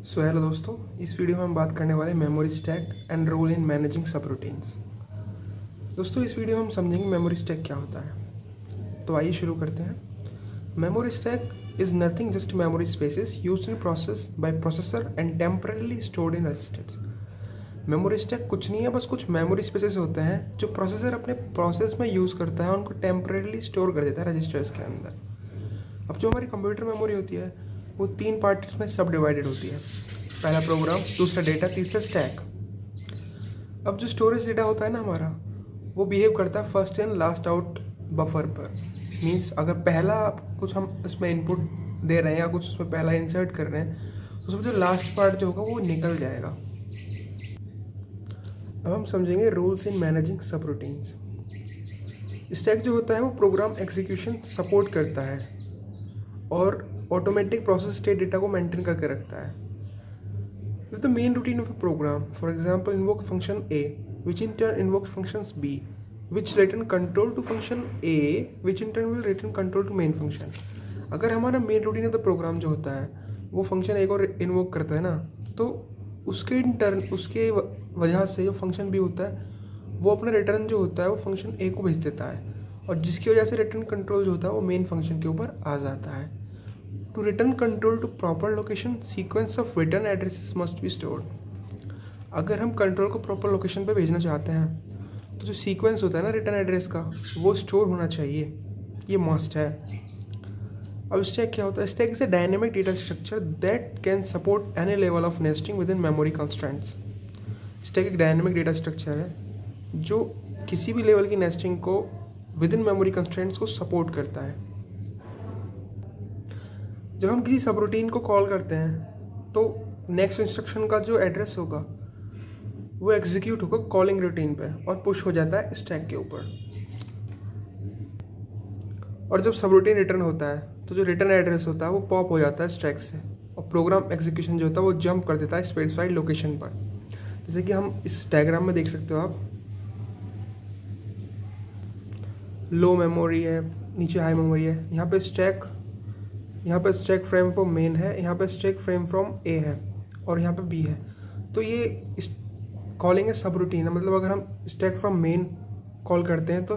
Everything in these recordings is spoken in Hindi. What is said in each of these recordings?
हेलो दोस्तों, इस वीडियो में हम बात करने वाले memory stack and role in managing subroutines. दोस्तों, इस वीडियो में हम समझेंगे मेमोरी स्टैक क्या होता है। तो आइए शुरू करते हैं। Memory stack is nothing just memory spaces used in process by processor and temporarily stored in registers. Memory stack कुछ नहीं है, बस कुछ मेमोरी स्पेसेस होते हैं जो प्रोसेसर अपने प्रोसेस में यूज़ करता है, उनको टेम्पररीली स्टोर कर देता है रजिस्टर्स के अंदर। अब जो हमारी कंप्यूटर मेमोरी होती है वो 3 पार्ट्स में सब डिवाइडेड होती है। पहला प्रोग्राम, दूसरा डेटा, तीसरा स्टैक। अब जो स्टोरेज डेटा होता है ना हमारा, वो बिहेव करता है first in last out buffer पर। मीन्स अगर पहला कुछ हम इसमें इनपुट दे रहे हैं या कुछ उसमें पहला इंसर्ट कर रहे हैं, उसमें जो लास्ट पार्ट जो होगा वो निकल जाएगा। अब हम समझेंगे रूल्स इन मैनेजिंग सब रूटीन्स। स्टैक जो होता है वो प्रोग्राम एग्जीक्यूशन सपोर्ट करता है और ऑटोमेटिक प्रोसेस स्टेट डेटा को मेंटेन करके रखता है। If the main routine of a program, for example, invoke function A, which in turn invokes functions B, which return control to function A, which in turn will return control to main function. अगर हमारा main routine of the program जो होता है वो फंक्शन A को इन्वोक करता है ना, तो उसके इन टर्न उसके वजह से जो फंक्शन B होता है वो अपना रिटर्न जो होता है वो फंक्शन A को भेज देता है, और जिसकी वजह से रिटर्न कंट्रोल जो होता है वो मेन फंक्शन के ऊपर आ जाता है। To return control to proper location, sequence of return addresses must be stored. अगर हम कंट्रोल को प्रॉपर लोकेशन पे भेजना चाहते हैं तो जो सीक्वेंस होता है ना रिटर्न एड्रेस का वो स्टोर होना चाहिए, ये मस्ट है। अब स्टैक क्या होता है? Stack is a dynamic data structure that can support any level of nesting with in memory constraints. Stack एक डायनेमिक डेटा स्ट्रक्चर है जो किसी भी लेवल की नेस्टिंग को विद इन मेमोरी कंस्ट्रेंट्स को सपोर्ट करता है। जब हम किसी सब रूटीन को कॉल करते हैं तो नेक्स्ट इंस्ट्रक्शन का जो एड्रेस होगा वो एग्जीक्यूट होगा कॉलिंग रूटीन पे और पुश हो जाता है स्टैक के ऊपर। और जब सब रूटीन रिटर्न होता है तो जो रिटर्न एड्रेस होता है वो पॉप हो जाता है स्टैक से, और प्रोग्राम एग्जीक्यूशन जो होता है वो जंप कर देता है स्पेसिफाइड लोकेशन पर। जैसे कि हम इस डायग्राम में देख सकते हो आप, लो मेमोरी है, नीचे हाई मेमोरी है। यहाँ पे स्टैक फ्रेम फ्रॉम मेन है, यहाँ पे स्टैक फ्रेम फ्रॉम ए है और यहाँ पे बी है। तो ये कॉलिंग है सब रूटीन है। मतलब अगर हम स्टैक फ्रॉम मेन कॉल करते हैं तो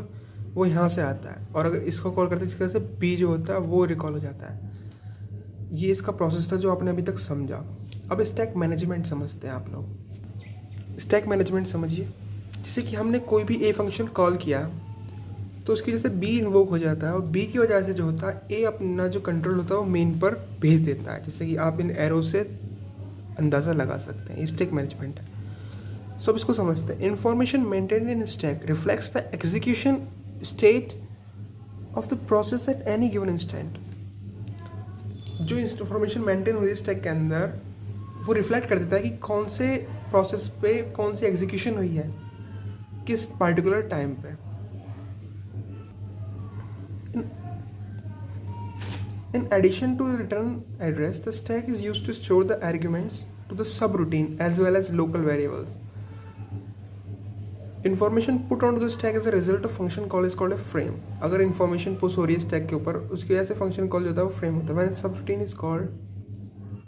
वो यहाँ से आता है, और अगर इसको कॉल करते हैं जिसकी वजह से बी जो होता है वो रिकॉल हो जाता है। ये इसका प्रोसेस था जो आपने अभी तक समझा। अब स्टैक मैनेजमेंट समझते हैं आप लोग। स्टैक मैनेजमेंट समझिए, जैसे कि हमने कोई भी ए फंक्शन कॉल किया तो उसकी वजह से बी इन्वोक हो जाता है, और बी की वजह से जो होता है ए अपना जो कंट्रोल होता है वो मेन पर भेज देता है। जैसे कि आप इन एरो से अंदाज़ा लगा सकते हैं, स्टैक मैनेजमेंट है। सो अब इसको समझते हैं। Information maintained in stack reflects the execution state of the process at any given instant. जो इंफॉर्मेशन मेंटेन हुई है स्टैक के अंदर वो रिफ्लेक्ट कर देता है कि कौन से प्रोसेस पे कौन सी एग्जीक्यूशन हुई है किस पार्टिकुलर टाइम पे। In addition to the return address, the stack is used to store the arguments to the subroutine as well as local variables. Information put onto the stack as a result of function call is called a frame. अगर information push हो रही है stack के ऊपर, उसकी वजह से function call जो होता है वो frame होता है। When subroutine is called